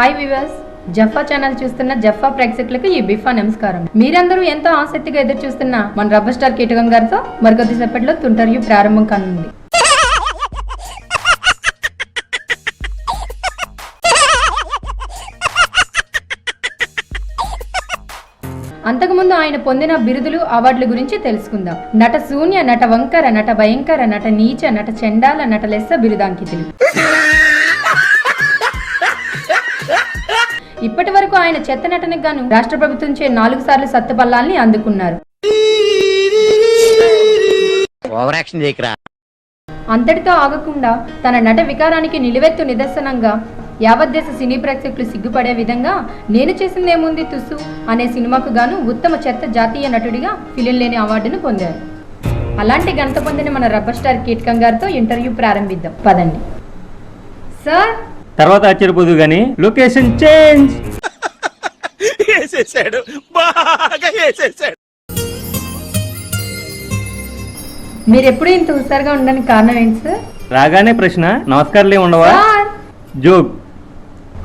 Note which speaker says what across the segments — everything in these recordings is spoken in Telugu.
Speaker 1: హాయ్ వ్యూవర్స్, జఫా ఛానల్ చూస్తున్న జఫా ప్రేక్షకులకు ఈ బిఫా నమస్కారం. మీరందరూ ఎంతో ఆసక్తిగా ఎదురు చూస్తున్న మన రబ్బర్ స్టార్ కీటకం గారితో మరికొద్ది సేపట్లో తుంటర్యూ ప్రారంభం కానుంది. అంతకుముందు ఆయన పొందిన బిరుదులు, అవార్డుల గురించి తెలుసుకుందాం. నట శూన్య, నట వంకర, నట భయంకర, నట నీచ, నట చండాల, నట లెస్స బిరుదాంకితులు. ఇప్పటి వరకు ఆయన చెత్త నటనకు గాను రాష్ట్ర ప్రభుత్వంచే 4 సార్లు సత్తుపల్లాల్ని అందుకున్నారు. అంతటితో ఆగకుండా తన నట వికారానికి నిలువెత్తు నిదర్శనంగా యావత్ దేశ సినీ ప్రేక్షకులు సిగ్గుపడే విధంగా నేను చేసిందేముంది తుస్సు అనే సినిమాకు గాను ఉత్తమ చెత్త జాతీయ నటుడిగా ఫిలిం లేని అవార్డును పొందారు. అలాంటి ఘనత పొందిన మన రబ్బర్ స్టార్ కీటకం గారితో ఇంటర్వ్యూ ప్రారంభిద్దాం, పదండి. సార్,
Speaker 2: తర్వాత ఆశ్చర్యపోదు గానీ లొకేషన్ చేంజ్.
Speaker 1: మీరెప్పుడు ఇంత హుషారుగా ఉండడానికి కారణం ఏంటి సార్?
Speaker 2: రాగానే ప్రశ్న, నమస్కారాలే ఉండవా? జోక్.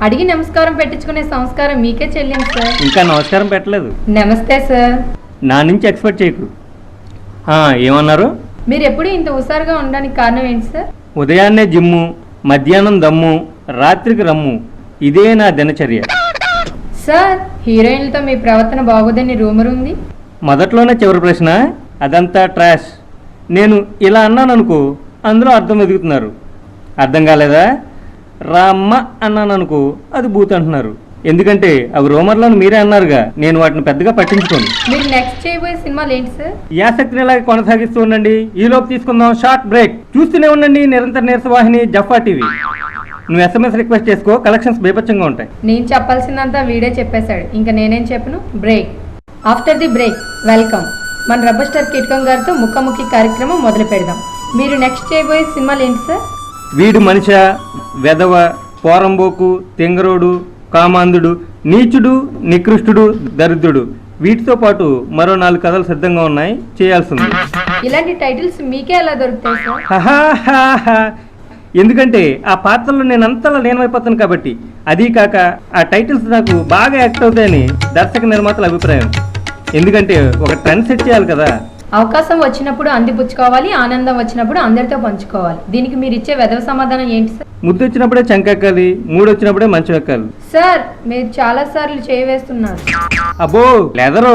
Speaker 1: అడిగి నమస్కారం పెట్టించుకునే సంస్కారం మీకే చెల్లింది సార్.
Speaker 2: ఇంకా నమస్కారం పెట్టలేదు.
Speaker 1: నమస్తే సార్.
Speaker 2: నా నుంచి ఎక్స్పెక్ట్ చేయకు. ఏమన్నారు?
Speaker 1: మీరు ఎప్పుడు ఇంత హుషారుగా ఉండడానికి కారణం ఏంటి సార్?
Speaker 2: ఉదయాన్నే జిమ్ము, మధ్యాహ్నం దమ్ము, రాత్రికి రమ్ము, ఇదే నా దినచర్య.
Speaker 1: సార్, హీరోయిన్లతో మీ ప్రవర్తన బాగోదని రూమర్ ఉంది.
Speaker 2: మొదట్లోనే చివరి ప్రశ్న, అదంతా ట్రాష్. నేను ఇలా అన్నాననుకో, అందులో అర్థం వెతుకుతున్నారు. అర్థం కాలేదా? రామ్మ అన్నాననుకో, అది బూత్ అంటున్నారు. ఎందుకంటే అవి రూమర్లను మీరే అన్నారుగా, నేను వాటిని పెద్దగా పట్టించుకోను.
Speaker 1: మీరు నెక్స్ట్ చేయబోయే సినిమాలు ఏంటి సార్?
Speaker 2: ఈ ఆసక్తిని ఇలాగే కొనసాగిస్తూ ఉండండి. ఈలోపు తీసుకుందాం షార్ట్ బ్రేక్. చూస్తూనే ఉండండి నిరంతర నీరసవాహిని జఫా టీవీ. నువ్వు SMS రిక్వెస్ట్ చేసుకో, కలెక్షన్స్ బేపచ్చంగా ఉంటాయి.
Speaker 1: నేను చెప్పాల్సిందంతా వీడే చెప్పేశాడు, ఇంకా నేనేం చెప్పను. Break. After the break welcome మన రబ్బర్ స్టార్ కీటకం గారితో ముఖాముఖి కార్యక్రమం మొదలు పెడదాం. మీరు నెక్స్ట్ చేయబోయే సినిమాలు ఏంటి సార్?
Speaker 2: వీడు మనిష, వెధవ, పోరంబోకు, తెంగరోడు, కామాంధుడు, నీచుడు, నికృష్టుడు, దరిద్రుడు, వీటితో పాటు మరో 4 కథలు సిద్ధంగా ఉన్నాయి, చేయాల్సింది.
Speaker 1: ఇలాంటి టైటిల్స్ మీకే ఎలా దొరుకుతాయి సార్?
Speaker 2: ఎందుకంటే ఆ పాత్రలో నేను అంతలా లీనమైపోతాను కాబట్టి. అదీ కాక ఆ టైటిల్స్ నాకు బాగా యాక్ట్ అవుతాయని దర్శక నిర్మాతల అభిప్రాయం. ఎందుకంటే ఒక ట్రెండ్ సెట్ చేయాలి కదా.
Speaker 1: అవకాశం వచ్చినప్పుడు అందిపుచ్చుకోవాలి, ఆనందం వచ్చినప్పుడు అందరితో పంచుకోవాలి. దీనికి మీరు ఇచ్చే వెధవ సమాధానం ఏంటి సార్?
Speaker 2: ముద్దు వచ్చినప్పుడే చంకెక్కాలి, మూడు వచ్చినప్పుడే మంచం ఎక్కాలి.
Speaker 1: సార్, మీరు చాలా సార్లు చేయవేస్తున్నారు.
Speaker 2: అబ్బో, లెదరు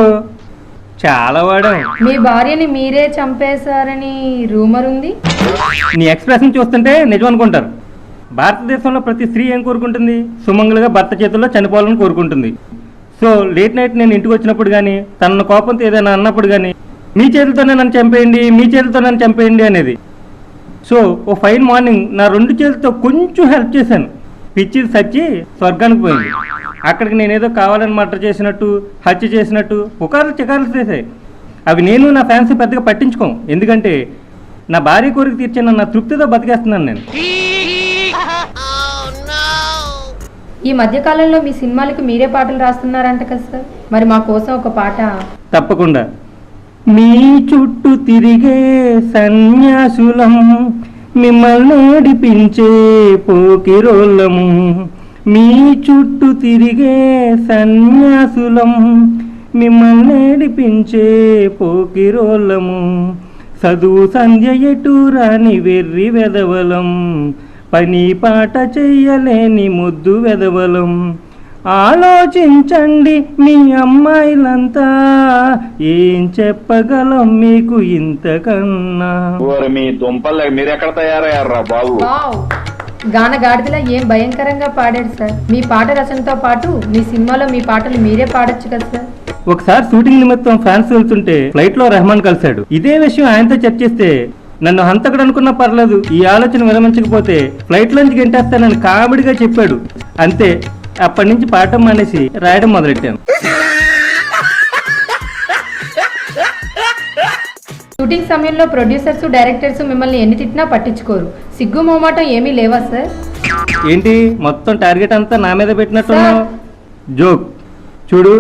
Speaker 2: చాలా వాడాం.
Speaker 1: మీ భార్యని మీరే చంపేశారని రూమర్ ఉంది.
Speaker 2: నీ ఎక్స్ప్రెషన్ చూస్తుంటే నిజం అనుకుంటారు. భారతదేశంలో ప్రతి స్త్రీ ఏం కోరుకుంటుంది? సుమంగళిగా భర్త చేతుల్లో చనిపోవాలని కోరుకుంటుంది. సో లేట్ నైట్ నేను ఇంటికి వచ్చినప్పుడు కానీ, తన కోపంతో ఏదైనా అన్నప్పుడు కానీ, మీ చేతులతోనే నన్ను చంపేయండి, మీ చేతులతో నన్ను చంపేయండి అనేది. సో ఓ ఫైన్ మార్నింగ్ నా 2 చేతులతో కొంచెం హెల్ప్ చేశాను. పిచ్చి సచ్చి స్వర్గానికి పోయింది. అక్కడికి నేనేదో కావాలని మర్డర్ చేసినట్టు, హత్య చేసినట్టు పుకార్లు చికార్లు చేశాయి. అవి నేను నా ఫ్యాన్స్ పెద్దగా పట్టించుకోం. ఎందుకంటే నా భార్య కోరిక తీర్చిన నా తృప్తితో బతికేస్తున్నాను నేను.
Speaker 1: ఈ మధ్యకాలంలో మీ సినిమాలకు మీరే పాటలు రాస్తున్నారంట కదా సార్, మరి మా కోసం ఒక పాట.
Speaker 2: తప్పకుండా. మీ చుట్టూ తిరిగే సన్యాసులం, మిమ్మల్ని నడిపించే పోకిరోళ్ళము. మీ చుట్టూ తిరిగే సన్యాసులం, మిమ్మల్ని నడిపించే పోకిరోళ్ళము. చదువు సంధ్య ఎటు రాని వెర్రి వెదవలం, పని పాట చెయ్యలేని ముద్దు వెదవలం. ఆలోచించండి మీ అమ్మాయిలంతా, ఏం చెప్పగలం మీకు ఇంతకన్నా.
Speaker 3: మీ దుంపలు మీరెక్కడ తయారయ్యారా బాబు?
Speaker 1: గాన గాడిదలా ఏం భయంకరంగా పాడాడు సార్. మీ పాట రచనతో పాటు మీ సినిమాలో మీ పాటలు మీరే పాడొచ్చు కదా సార్.
Speaker 2: ఒకసారి షూటింగ్ నిమిత్తం ఫ్రాన్స్ వెళ్తుంటే ఫ్లైట్ లో రెహమాన్ కలిశాడు. ఇదే విషయం ఆయనతో చర్చిస్తే, నన్ను హంతకుడు అనుకున్నా పర్లేదు, ఈ ఆలోచన విరమించకపోతే ఫ్లైట్ లోంచి గెంటేస్తానని కామెడీగా చెప్పాడు. అంతే, అప్పటి నుంచి పాఠం మానేసి రాయడం మొదలెట్టాను.
Speaker 1: షూటింగ్ సమయంలో ప్రొడ్యూసర్స్, డైరెక్టర్స్ మిమ్మల్ని ఎన్ని తిట్టినా పట్టించుకోరు. సిగ్గు మొహమాటం ఏమీ లేవా సార్?
Speaker 2: ఏంటి మొత్తం టార్గెట్ అంతా నా మీద పెట్టినట్టున్నావు? జోక్. చూడు,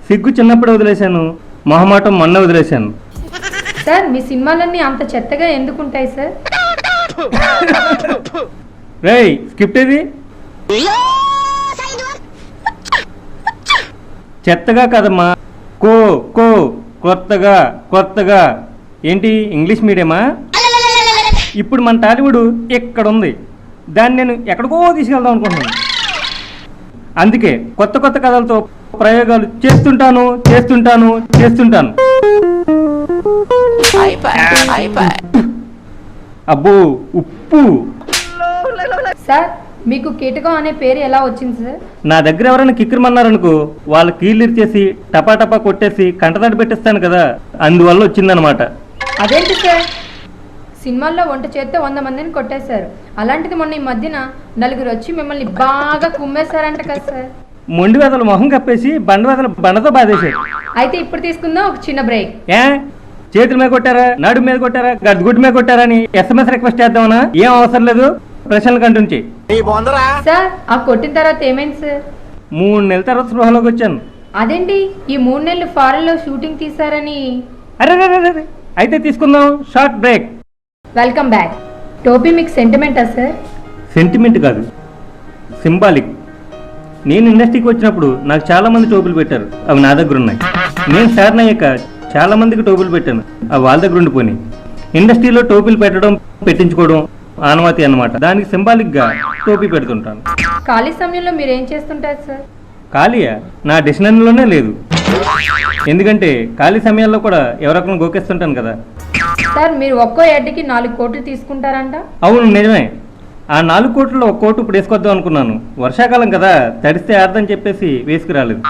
Speaker 2: సిగ్గు చిన్నప్పుడు వదిలేశాను, మొహమాటం మొన్న వదిలేశాను.
Speaker 1: సార్, మీ సినిమాలన్నీ అంత చెత్తగా ఎందుకుంటాయి సార్?
Speaker 2: రేయ్, స్క్రిప్ట్ ఏది? చెత్తగా కదమ్మా, కో కో కొత్తగా కొత్తగా. ఏంటి ఇంగ్లీష్ మీడియమా? ఇప్పుడు మన టాలీవుడ్ ఇక్కడ ఉంది, దాన్ని నేను ఎక్కడికో తీసుకెళ్దాం అనుకుంటున్నాను. అందుకే కొత్త కొత్త కథలతో ప్రయోగాలు చేస్తుంటాను చేస్తుంటాను చేస్తుంటాను. అబ్బో ఉప్పు.
Speaker 1: సార్ మీకు కీటకం అనే పేరు ఎలా వచ్చింది సార్?
Speaker 2: నా దగ్గర ఎవరైనా కిక్కిరమన్నారనుకో, వాళ్ళ కీళ్ళు ఇరిచేసి టపా టపా కొట్టేసి కంటతడి పెట్టిస్తాను కదా, అందువల్ల వచ్చిందనమాట.
Speaker 1: అదేంటి సార్, సినిమాల్లో వంట చేస్తే 100 మందిని కొట్టేశారు, అలాంటిది మొన్న ఈ మధ్యన 4 వచ్చి మిమ్మల్ని బాగా కుమ్మేశారంట కదా సార్?
Speaker 2: మొండి వెదలు మొహం కప్పేసి బండ వెదలు బండతో బాధేశారు.
Speaker 1: అయితే ఇప్పుడు తీసుకుందాం ఒక చిన్న బ్రేక్.
Speaker 2: ఏ చేతుల మీద కొట్టారా, నడుము మీద కొట్టారా, గడ్గుడ్డు మీద కొట్టారా అని SMS రిక్వెస్ట్ చేద్దామనా? ఏం అవసరం లేదు, ప్రశ్నలు కంటుంచి.
Speaker 1: సార్ ఆ కొట్టిన తర్వాత ఏమైంది సార్?
Speaker 2: 3 నెలల తర్వాత స్పృహలోకి వచ్చాను.
Speaker 1: అదేంటి ఈ 3 నెలలు ఫారెన్ లో షూటింగ్ తీసారని?
Speaker 2: అరే అయితే తీసుకుందాం షార్ట్ బ్రేక్.
Speaker 1: Welcome back. టోపీ మీకు సెంటిమెంటా సార్?
Speaker 2: సెంటిమెంట్ కాదు, సింబాలిక్. నేను ఇండస్ట్రీకి వచ్చినప్పుడు నాకు చాలా మంది టోపులు పెట్టారు, అవి నా దగ్గర ఉన్నాయి. నేను స్టార్న్ అయ్యాక చాలా మందికి టోపులు పెట్టాను, అవి వాళ్ళ దగ్గర ఉండిపోయి. ఇండస్ట్రీలో టోపీలు పెట్టడం పెట్టించుకోవడం ఆనవాతి అన్నమాట. దానికి సింబాలిక్ గా టోపీ పెడుతుంటాను.
Speaker 1: ఖాళీ సమయంలో మీరు ఏం చేస్తుంటారు సార్?
Speaker 2: ఖాళీయా? నా డిక్షనరీలోనే లేదు. ఎందుకంటే ఖాళీ సమయాల్లో కూడా ఎవరొకరిని గోకేస్తుంటాను కదా.
Speaker 1: సార్ మీరు ఒక్కో ఎడ్కి 4 కోట్లు తీసుకుంటారంట?
Speaker 2: అవును నిజమే. ఆ 4 కోట్లలో 1 కోటు ఇప్పుడు వేసుకొద్దాం అనుకున్నాను. వర్షాకాలం కదా, తడిస్తే ఆడదని చెప్పేసి వేసుకురాలేదు.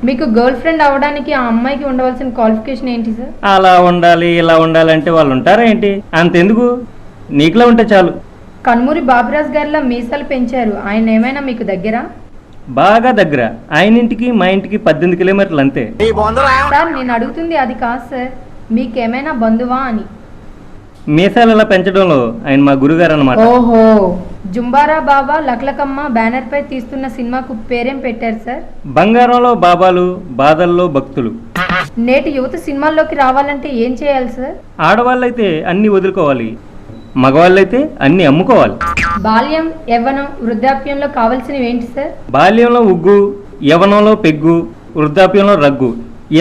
Speaker 1: మీకు గర్ల్ ఫ్రెండ్ అవ్వడానికి ఆ అమ్మాయికి ఉండవలసిన క్వాలిఫికేషన్ ఏంటి సార్?
Speaker 2: అలా ఉండాలి ఇలా ఉండాలి అంటే వాళ్ళు ఉంటారా ఏంటి? అంతెందుకు, నీకులా ఉంటే చాలు.
Speaker 1: కన్మూరి బాబిరాజ్ గారిలా మీసాలు పెంచారు, ఆయన ఏమైనా మీకు దగ్గర?
Speaker 2: బాగా దగ్గర. ఆయన ఇంటికి మా ఇంటికి 18 కిలోమీటర్లు అంతే.
Speaker 1: సార్ నేను అడుగుతుంది అది కాదు సార్, మీకేమైనా బంధువా అని.
Speaker 2: మీసాలు అలా పెంచడంలో ఆయన మా గురుగారు అన్నమాట.
Speaker 1: ఓహో, జుంబారా బాబా లక్లకమ్మ బ్యానర్ పై తీస్తున్న సినిమాకు పేరేం పెట్టారు సార్?
Speaker 2: బంగారంలో బాబాలు, బాధల్లో భక్తులు.
Speaker 1: నేటి యువత సినిమాల్లోకి రావాలంటే ఏం చేయాలి సార్?
Speaker 2: ఆడవాళ్ళైతే అన్ని వదులుకోవాలి, మగవాళ్ళైతే అన్ని అమ్ముకోవాలి.
Speaker 1: బాల్యం, యవ్వనం, వృద్ధాప్యంలో కావాల్సినవి ఏంటి సార్?
Speaker 2: బాల్యంలో ఉగ్గు, యవ్వనంలో పెగ్గు, వృద్ధాప్యంలో రగ్గు.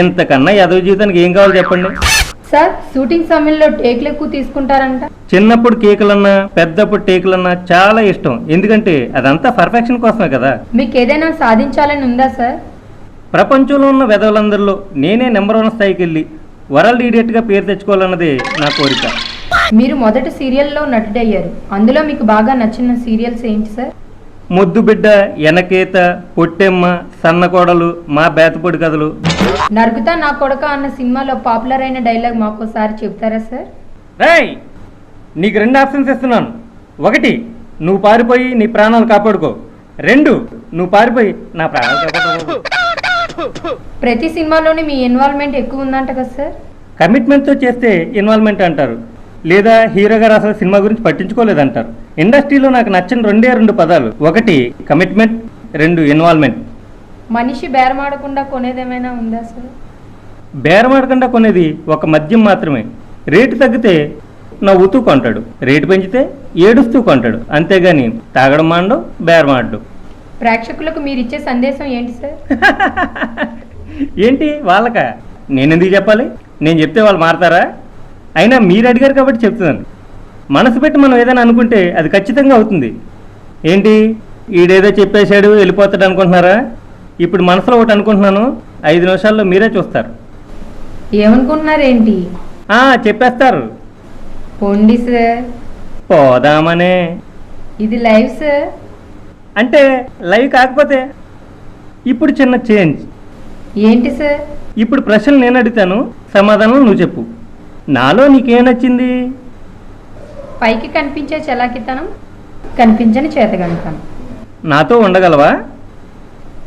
Speaker 2: ఇంతకన్నా యాదవ జీవితానికి ఏం కావాలి చెప్పండి.
Speaker 1: సార్ షూటింగ్ సమయంలో టేకులు ఎక్కువ తీసుకుంటారంట?
Speaker 2: చిన్నప్పుడు కేకులన్నా పెద్దప్పుడు టేకులన్నా చాలా ఇష్టం, ఎందుకంటే అదంతా పర్ఫెక్షన్ కోసమే కదా.
Speaker 1: మీకు ఏదైనా సాధించాలని ఉందా సార్?
Speaker 2: ప్రపంచంలో ఉన్న వెధవలందరిలో నేనే నెంబర్ 1 స్థాయికి వెళ్ళి వరల్డ్ ఈడియట్గా పేరు తెచ్చుకోవాలన్నదే నా కోరిక.
Speaker 1: మీరు మొదటి సీరియల్లో నటుడయ్యారు, అందులో మీకు బాగా నచ్చిన సీరియల్స్ ఏంటి సార్?
Speaker 2: ముద్దు బిడ్డ, ఎనకేత, పొట్టెమ్మ, సన్నకోడలు, మా బేతపొడి కథలు.
Speaker 1: నరుగుతా నా కొడక అన్న సినిమాలో పాపులర్ అయిన డైలాగ్ మాకోసారి చెప్తారా సార్?
Speaker 2: రేయ్, నీకు 2 ఆప్షన్స్ ఇస్తున్నాను. 1, నువ్వు పారిపోయి నీ ప్రాణాలు కాపాడుకో. 2, నువ్వు పారిపోయి నా ప్రాణాలు కాపాడుకో.
Speaker 1: ప్రతి సినిమాలోని మీ ఇన్వాల్వ్మెంట్ ఎక్కువ ఉందంట కదా సార్?
Speaker 2: కమిట్మెంట్తో చేస్తే ఇన్వాల్వ్మెంట్ అంటారు, లేదా హీరో గారు అసలు సినిమా గురించి పట్టించుకోలేదంటారు. ఇండస్ట్రీలో నాకు నచ్చిన 2 పదాలు, 1 కమిట్మెంట్, 2 ఇన్వాల్వ్మెంట్.
Speaker 1: మనిషి బేరమాడకుండా కొనేదేమైనా ఉందా సార్?
Speaker 2: బేరమాడకుండా కొనేది ఒక మద్యం మాత్రమే. రేటు తగ్గితే నవ్వుతూ కొంటాడు, రేటు పెంచితే ఏడుస్తూ కొంటాడు, అంతేగాని తాగడం మాండు, బేరమాడు.
Speaker 1: ప్రేక్షకులకు మీరు ఇచ్చే సందేశం ఏంటి సార్?
Speaker 2: ఏంటి వాళ్ళక? నేనెందుకు చెప్పాలి? నేను చెప్తే వాళ్ళు మారతారా? అయినా మీరు అడిగారు కాబట్టి చెప్తున్నాను. మనసు పెట్టి మనం ఏదైనా అనుకుంటే అది ఖచ్చితంగా అవుతుంది. ఏంటి ఈడేదో చెప్పేశాడు వెళ్ళిపోతాడు అనుకుంటున్నారా? ఇప్పుడు మనసులో ఒకటి అనుకుంటున్నాను, 5 నిమిషాల్లో మీరే చూస్తారు.
Speaker 1: ఏమనుకుంటున్నారేంటి?
Speaker 2: చెప్పేస్తారు.
Speaker 1: పోండి సార్.
Speaker 2: పోదామనే.
Speaker 1: ఇది లైవ్ సార్.
Speaker 2: అంటే లైవ్ కాకపోతే ఇప్పుడు చిన్న చేంజ్.
Speaker 1: ఏంటి సార్?
Speaker 2: ఇప్పుడు ప్రశ్నలు నేను అడుగుతాను, సమాధానం నువ్వు చెప్పు. నాలో నీకేం నచ్చింది?
Speaker 1: పైకి కనిపించే చలాకితనం, కనిపించని చేతగంటం.
Speaker 2: నాతో ఉండగలవా?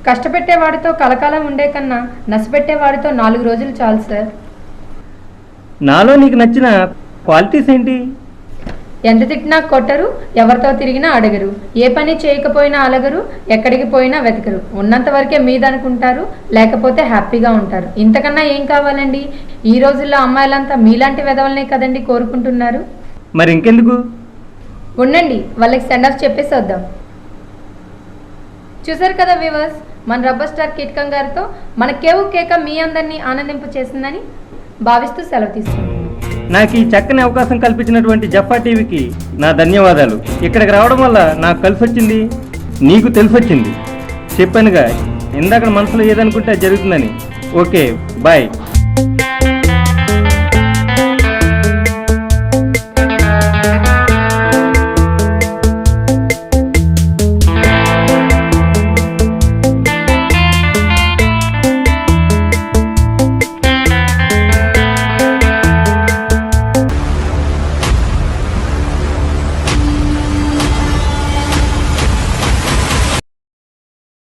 Speaker 1: కష్టపెట్టేవాడితో కలకాలం ఉండే కన్నా నష్టపెట్టేవాడితో 4 రోజులు చాలు సార్.
Speaker 2: నాలో నీకు నచ్చిన క్వాలిటీస్ ఏంటి?
Speaker 1: ఎంత తిట్టినా కొట్టరు, ఎవరితో తిరిగినా అడగరు, ఏ పని చేయకపోయినా అలగరు, ఎక్కడికి పోయినా వెతకరు, ఉన్నంత వరకే మీదనుకుంటారు, లేకపోతే హ్యాపీగా ఉంటారు. ఇంతకన్నా ఏం కావాలండి? ఈ రోజుల్లో అమ్మాయిలంతా మీలాంటి వెధవలనే కదండి కోరుకుంటున్నారు.
Speaker 2: మరి ఇంకెందుకు?
Speaker 1: ఉండండి, వాళ్ళకి సెండ్ ఆఫ్ చెప్పేసి వద్దాం. చూసారు కదా వ్యూవర్స్, మన రబ్బర్ స్టార్ కిట్కం గారితో మన కేవు కేక మీ అందరినీ ఆనందింప చేసిందని భావిస్తూ సెలవు తీసుకుంటున్నాను.
Speaker 2: నాకు ఈ చక్కని అవకాశం కల్పించినటువంటి జఫా టీవీకి నా ధన్యవాదాలు. ఇక్కడికి రావడం వల్ల నాకు కలిసి వచ్చింది, నీకు తెలిసొచ్చింది. చెప్పానుగా ఇందాక మనసులో ఏదనుకుంటే అది జరుగుతుందని. Okay, bye.